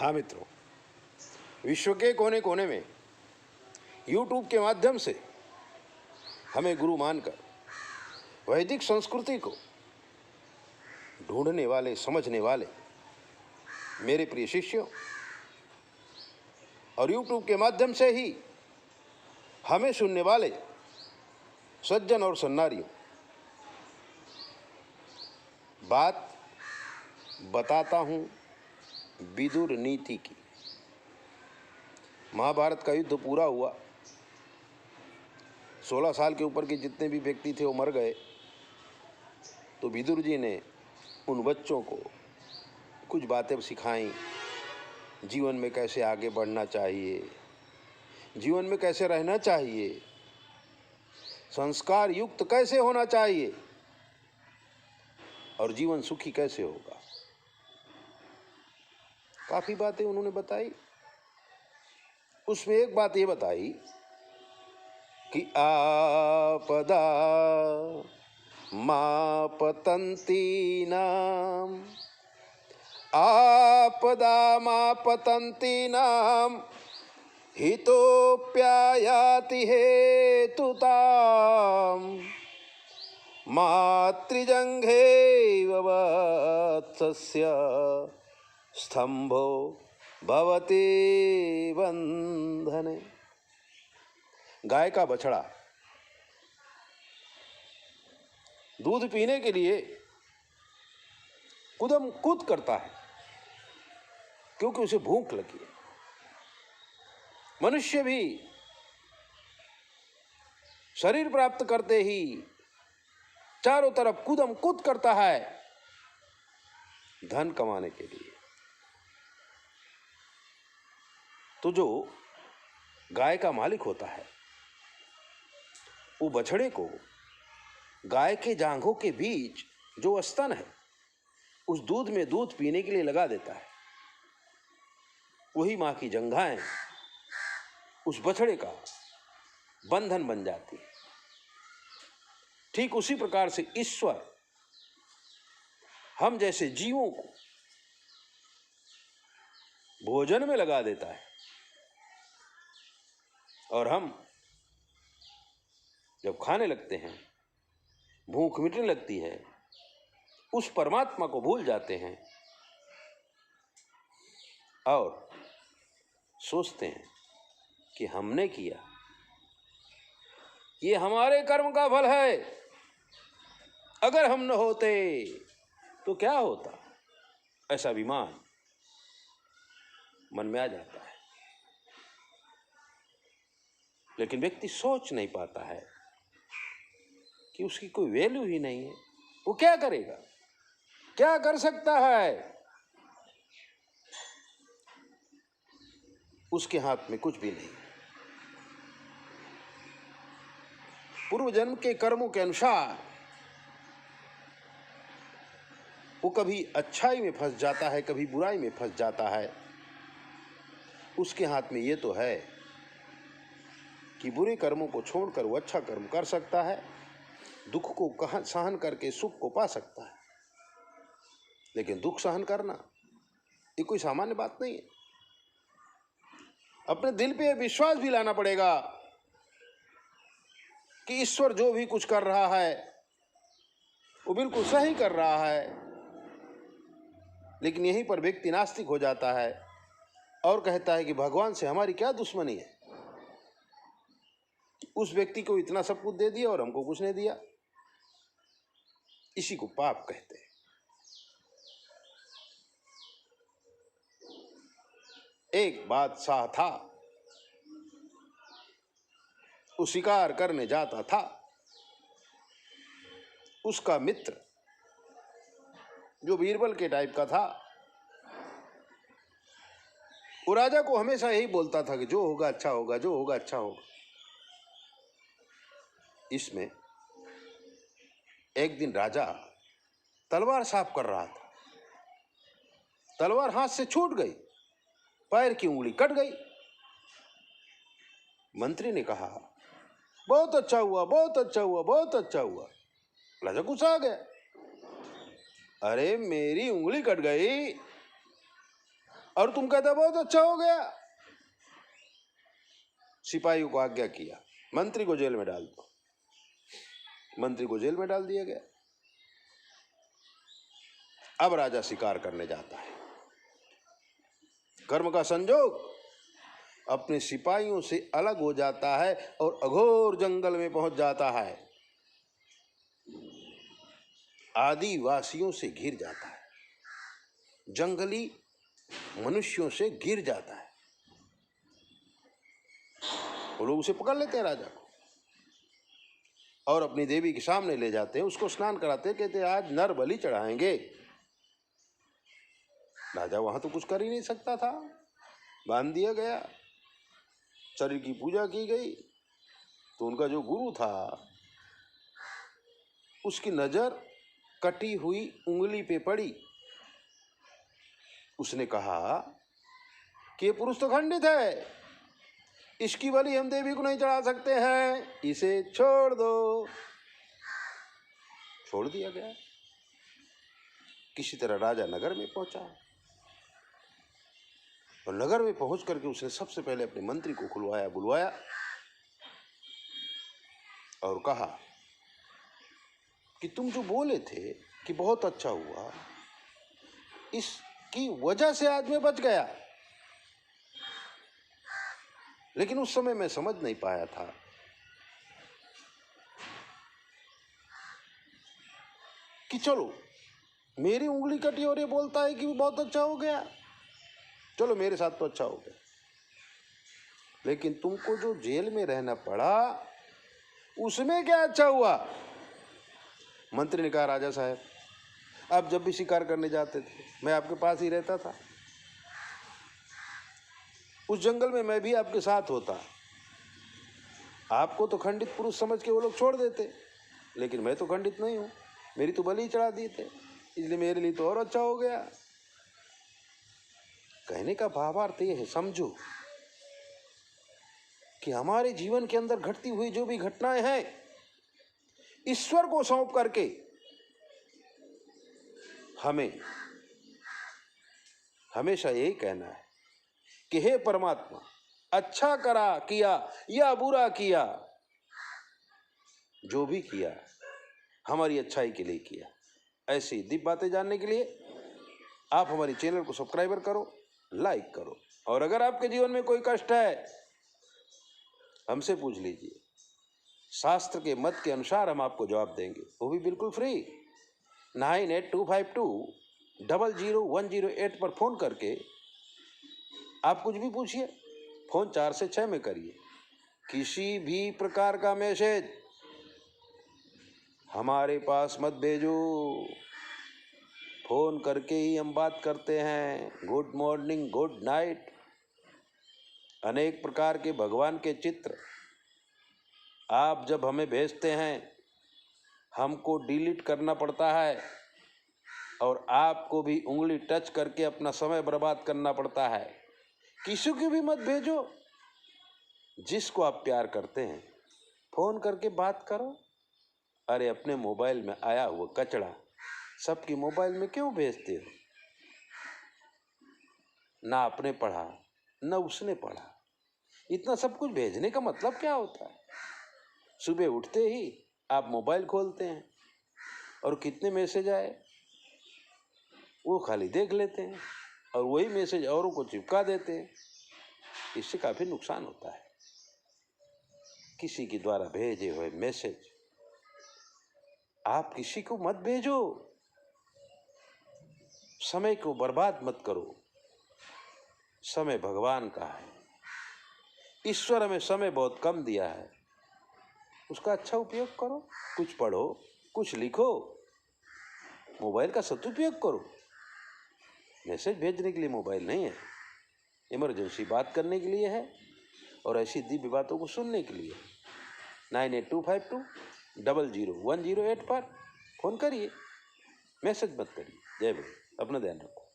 हाँ मित्रों, विश्व के कोने कोने में YouTube के माध्यम से हमें गुरु मानकर वैदिक संस्कृति को ढूंढने वाले, समझने वाले मेरे प्रिय शिष्यों, और YouTube के माध्यम से ही हमें सुनने वाले सज्जन और सन्नारियों, बात बताता हूँ विदुर नीति की। महाभारत का युद्ध पूरा हुआ, 16 साल के ऊपर के जितने भी व्यक्ति थे वो मर गए। तो विदुर जी ने उन बच्चों को कुछ बातें सिखाई, जीवन में कैसे आगे बढ़ना चाहिए, जीवन में कैसे रहना चाहिए, संस्कार युक्त कैसे होना चाहिए और जीवन सुखी कैसे होगा। काफी बातें उन्होंने बताई। उसमें एक बात ये बताई कि आपदा मापतन्तीनाम, आपदा मापतन्तीनाम हितोप्यायाति हेतुताम, मातृजंघे वत्सस्य स्तंभो भवति बंधने। गाय का बछड़ा दूध पीने के लिए कुदम कूद करता है क्योंकि उसे भूख लगी है। मनुष्य भी शरीर प्राप्त करते ही चारों तरफ कुदम कूद करता है धन कमाने के लिए। तो जो गाय का मालिक होता है वो बछड़े को गाय के जांघों के बीच जो स्तन है उस दूध में दूध पीने के लिए लगा देता है। वही मां की जंघाएं उस बछड़े का बंधन बन जाती है। ठीक उसी प्रकार से ईश्वर हम जैसे जीवों को भोजन में लगा देता है और हम जब खाने लगते हैं, भूख मिटने लगती है, उस परमात्मा को भूल जाते हैं और सोचते हैं कि हमने किया, ये हमारे कर्म का फल है, अगर हम न होते तो क्या होता। ऐसा अभिमान मन में आ जाता है। लेकिन व्यक्ति सोच नहीं पाता है कि उसकी कोई वैल्यू ही नहीं है। वो क्या करेगा, क्या कर सकता है। उसके हाथ में कुछ भी नहीं। पूर्व जन्म के कर्मों के अनुसार वो कभी अच्छाई में फंस जाता है, कभी बुराई में फंस जाता है। उसके हाथ में ये तो है कि बुरे कर्मों को छोड़कर वो अच्छा कर्म कर सकता है, दुख को सहन करके सुख को पा सकता है। लेकिन दुख सहन करना ये कोई सामान्य बात नहीं है। अपने दिल पे विश्वास भी लाना पड़ेगा कि ईश्वर जो भी कुछ कर रहा है वो बिल्कुल सही कर रहा है। लेकिन यहीं पर व्यक्ति नास्तिक हो जाता है और कहता है कि भगवान से हमारी क्या दुश्मनी है, उस व्यक्ति को इतना सब कुछ दे दिया और हमको कुछ नहीं दिया। इसी को पाप कहते हैं। एक बादशाह था, वो शिकार करने जाता था। उसका मित्र जो बीरबल के टाइप का था, वो राजा को हमेशा यही बोलता था कि जो होगा अच्छा होगा, जो होगा अच्छा होगा। इसमें एक दिन राजा तलवार साफ कर रहा था, तलवार हाथ से छूट गई, पैर की उंगली कट गई। मंत्री ने कहा बहुत अच्छा हुआ, बहुत अच्छा हुआ, बहुत अच्छा हुआ। राजा गुस्सा आ गया, अरे मेरी उंगली कट गई और तुम कहते बहुत अच्छा हो गया। सिपाहियों को आज्ञा किया, मंत्री को जेल में डाल दो। मंत्री को जेल में डाल दिया गया। अब राजा शिकार करने जाता है। कर्म का संजोग अपने सिपाहियों से अलग हो जाता है और अघोर जंगल में पहुंच जाता है। आदिवासियों से घिर जाता है, जंगली मनुष्यों से घिर जाता है। वो लोग उसे पकड़ लेते हैं राजा को और अपनी देवी के सामने ले जाते हैं, उसको स्नान कराते हैं, कहते हैं आज नर बलि चढ़ाएंगे। राजा वहां तो कुछ कर ही नहीं सकता था, बांध दिया गया, शरीर की पूजा की गई। तो उनका जो गुरु था उसकी नजर कटी हुई उंगली पे पड़ी। उसने कहा कि ये पुरुष तो खंडित है, इसकी बलि हम देवी को नहीं चढ़ा सकते हैं, इसे छोड़ दो। छोड़ दिया गया। किसी तरह राजा नगर में पहुंचा और नगर में पहुंच करके उसने सबसे पहले अपने मंत्री को बुलवाया और कहा कि तुम जो बोले थे कि बहुत अच्छा हुआ, इसकी वजह से आज मैं बच गया। लेकिन उस समय मैं समझ नहीं पाया था कि चलो मेरी उंगली कटी और ये बोलता है कि बहुत अच्छा हो गया, चलो मेरे साथ तो अच्छा हो गया। लेकिन तुमको जो जेल में रहना पड़ा उसमें क्या अच्छा हुआ? मंत्री ने कहा राजा साहब, आप जब भी शिकार करने जाते थे मैं आपके पास ही रहता था, उस जंगल में मैं भी आपके साथ होता। आपको तो खंडित पुरुष समझ के वो लोग छोड़ देते, लेकिन मैं तो खंडित नहीं हूं, मेरी तो बलि चढ़ा दिए थे, इसलिए मेरे लिए तो और अच्छा हो गया। कहने का भावार्थ ये है, समझो कि हमारे जीवन के अंदर घटती हुई जो भी घटनाएं हैं, ईश्वर को सौंप करके हमें हमेशा यही कहना है कि हे परमात्मा, अच्छा किया या बुरा किया, जो भी किया हमारी अच्छाई के लिए किया। ऐसी दिव्य बातें जानने के लिए आप हमारे चैनल को सब्सक्राइब करो, लाइक करो, और अगर आपके जीवन में कोई कष्ट है हमसे पूछ लीजिए, शास्त्र के मत के अनुसार हम आपको जवाब देंगे, वो भी बिल्कुल फ्री। 9825200108 पर फोन करके आप कुछ भी पूछिए। फोन 4 से 6 में करिए। किसी भी प्रकार का मैसेज हमारे पास मत भेजो, फोन करके ही हम बात करते हैं। गुड मॉर्निंग, गुड नाइट, अनेक प्रकार के भगवान के चित्र आप जब हमें भेजते हैं हमको डिलीट करना पड़ता है और आपको भी उंगली टच करके अपना समय बर्बाद करना पड़ता है। किसी को भी मत भेजो। जिसको आप प्यार करते हैं फोन करके बात करो। अरे अपने मोबाइल में आया हुआ कचड़ा सबकी मोबाइल में क्यों भेजते हो? ना आपने पढ़ा ना उसने पढ़ा, इतना सब कुछ भेजने का मतलब क्या होता है? सुबह उठते ही आप मोबाइल खोलते हैं और कितने मैसेज आए वो खाली देख लेते हैं और वही मैसेज औरों को चिपका देते हैं। इससे काफी नुकसान होता है। किसी के द्वारा भेजे हुए मैसेज आप किसी को मत भेजो। समय को बर्बाद मत करो। समय भगवान का है। ईश्वर हमें समय बहुत कम दिया है, उसका अच्छा उपयोग करो। कुछ पढ़ो, कुछ लिखो, मोबाइल का सदुपयोग करो। मैसेज भेजने के लिए मोबाइल नहीं है, इमरजेंसी बात करने के लिए है और ऐसी दिव्य बातों को सुनने के लिए। 9825200108 पर फोन करिए, मैसेज मत करिए। जय भीम। अपना ध्यान रखो।